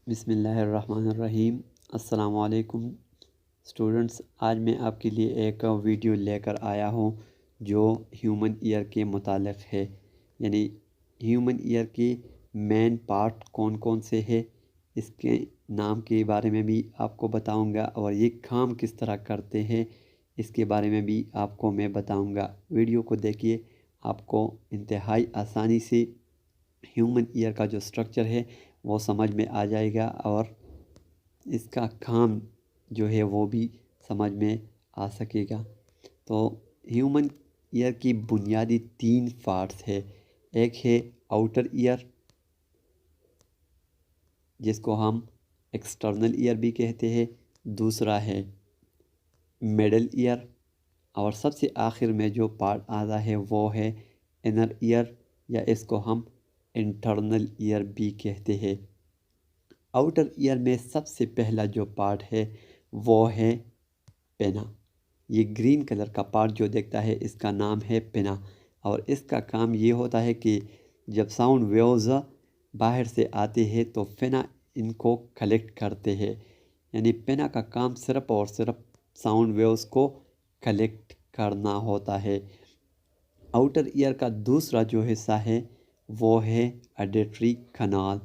बिस्मिल्लाहिर्रहमानिर्रहीम। अस्सलाम वालेकुम स्टूडेंट्स। आज मैं आपके लिए एक वीडियो लेकर आया हूँ जो ह्यूमन ईयर के मुतालिक है। यानी ह्यूमन ईयर के मेन पार्ट कौन कौन से हैं, इसके नाम के बारे में भी आपको बताऊँगा और ये काम किस तरह करते हैं इसके बारे में भी आपको मैं बताऊँगा। वीडियो को देखिए, आपको इंतहाई आसानी से ह्यूमन ईयर का जो स्ट्रक्चर है वो समझ में आ जाएगा और इसका काम जो है वो भी समझ में आ सकेगा। तो ह्यूमन ईयर की बुनियादी 3 पार्ट्स है। एक है आउटर ईयर, जिसको हम एक्सटर्नल ईयर भी कहते हैं। दूसरा है मिडल ईयर और सबसे आखिर में जो पार्ट आता है वो है इनर ईयर, या इसको हम इंटरनल ईयर भी कहते हैं। आउटर ईयर में सबसे पहला जो पार्ट है वो है पेना। ये ग्रीन कलर का पार्ट जो देखता है इसका नाम है पेना, और इसका काम ये होता है कि जब साउंड वेव्स बाहर से आते हैं तो पेना इनको कलेक्ट करते हैं। यानी पेना का काम सिर्फ और सिर्फ साउंड वेव्स को कलेक्ट करना होता है। आउटर ईयर का दूसरा जो हिस्सा है वो है ऑडिटरी कनाल।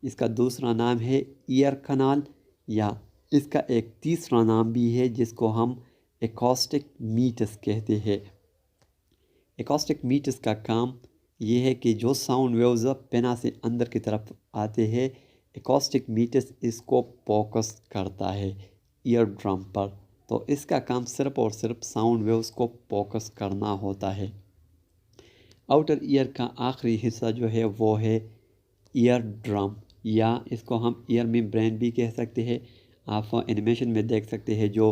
इसका दूसरा नाम है ईयर कनाल, या इसका एक तीसरा नाम भी है जिसको हम एकॉस्टिक मीटस कहते हैं। एकॉस्टिक मीटस का काम ये है कि जो साउंड वेव्स पेना से अंदर की तरफ आते हैं, एकॉस्टिक मीटस इसको फोकस करता है ईयर ड्रम पर। तो इसका काम सिर्फ और सिर्फ साउंड वेव्स को फोकस करना होता है। आउटर ईयर का आखिरी हिस्सा जो है वो है ईयर ड्रम, या इसको हम ईयर मेम्ब्रेन भी कह सकते हैं। आप एनिमेशन में देख सकते हैं जो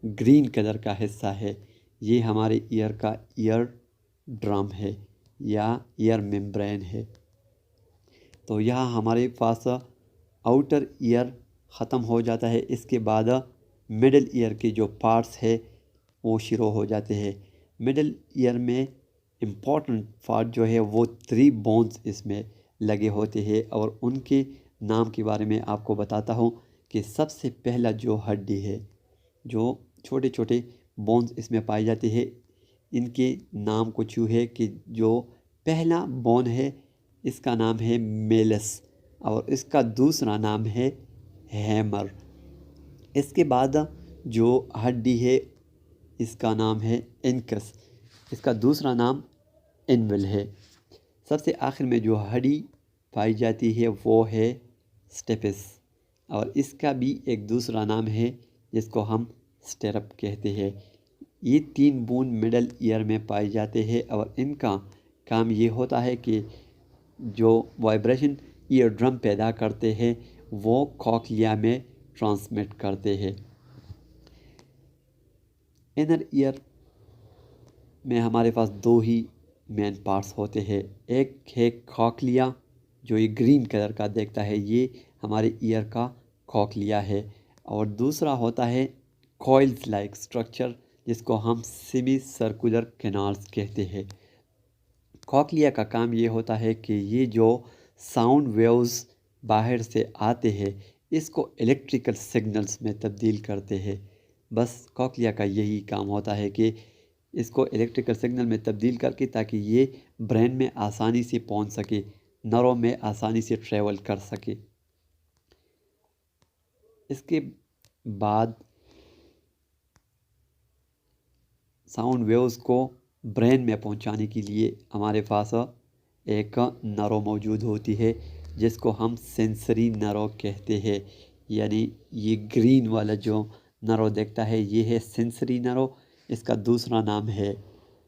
ग्रीन कलर का हिस्सा है ये हमारे ईयर का ईयर ड्रम है या ईयर मेम्ब्रेन है। तो यहाँ हमारे पास आउटर ईयर ख़त्म हो जाता है। इसके बाद मिडल ईयर के जो पार्ट्स है वो शुरू हो जाते हैं। मिडल ईयर में इम्पॉर्टेंट पार्ट जो है वो 3 बोन्स इसमें लगे होते हैं, और उनके नाम के बारे में आपको बताता हूँ कि सबसे पहला जो हड्डी है, जो छोटे छोटे बोन्स इसमें पाए जाते हैं, इनके नाम कुछ यूँ है कि जो पहला बोन है इसका नाम है मेलस, और इसका दूसरा नाम है हैमर। इसके बाद जो हड्डी है इसका नाम है इनकस, इसका दूसरा नाम इनविल है। सबसे आखिर में जो हड्डी पाई जाती है वो है स्टेपिस, और इसका भी एक दूसरा नाम है जिसको हम स्टेरप कहते हैं। ये 3 बोन मिडल ईयर में पाए जाते हैं, और इनका काम ये होता है कि जो वाइब्रेशन ईयर ड्रम पैदा करते हैं वो कॉक्लिया में ट्रांसमिट करते हैं। इनर ईयर में हमारे पास 2 ही मेन पार्ट्स होते हैं। एक है कॉक्लिया, जो ये ग्रीन कलर का देखता है ये हमारे ईयर का कॉक्लिया है, और दूसरा होता है कॉइल्स लाइक स्ट्रक्चर जिसको हम सेमी सर्कुलर कैनाल्स कहते हैं। कॉक्लिया का काम ये होता है कि ये जो साउंड वेव्स बाहर से आते हैं इसको इलेक्ट्रिकल सिग्नल्स में तब्दील करते हैं। बस कॉक्लिया का यही काम होता है कि इसको इलेक्ट्रिकल सिग्नल में तब्दील करके ताकि ये ब्रेन में आसानी से पहुंच सके, नर्व में आसानी से ट्रेवल कर सके। इसके बाद साउंड वेव्स को ब्रेन में पहुंचाने के लिए हमारे पास एक नर्व मौजूद होती है जिसको हम सेंसरी नर्व कहते हैं। यानी ये ग्रीन वाला जो नर्व देखता है ये है सेंसरी नर्व। इसका दूसरा नाम है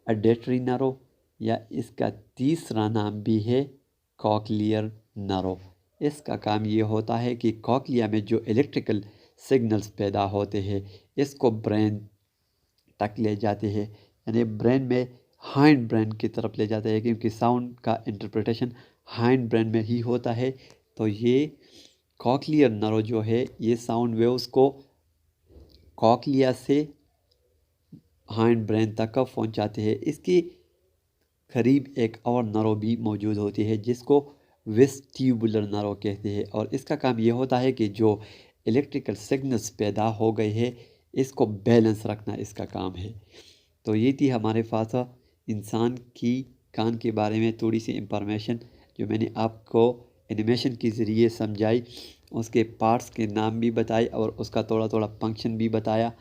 ऑडिटरी नर्व, या इसका तीसरा नाम भी है कॉक्लियर नर्व। इसका काम ये होता है कि कॉक्लिया में जो इलेक्ट्रिकल सिग्नल्स पैदा होते हैं इसको ब्रेन तक ले जाते हैं, यानी ब्रेन में हाइंड ब्रेन की तरफ ले जाते हैं, क्योंकि साउंड का इंटरप्रिटेशन हाइंड ब्रेन में ही होता है। तो ये कॉक्लियर नर्व जो है ये साउंड वेव्स को कॉक्लिया से हाइंड ब्रेन तक पहुंचाते हैं। इसकी करीब एक और नर्व भी मौजूद होती है जिसको वेस्टिबुलर नर्व कहते हैं। और इसका काम ये होता है कि जो इलेक्ट्रिकल सिग्नल्स पैदा हो गए हैं इसको बैलेंस रखना इसका काम है। तो ये थी हमारे पास इंसान की कान के बारे में थोड़ी सी इंफॉर्मेशन जो मैंने आपको एनिमेशन के ज़रिए समझाई, उसके पार्ट्स के नाम भी बताए और उसका थोड़ा थोड़ा फंक्शन भी बताया।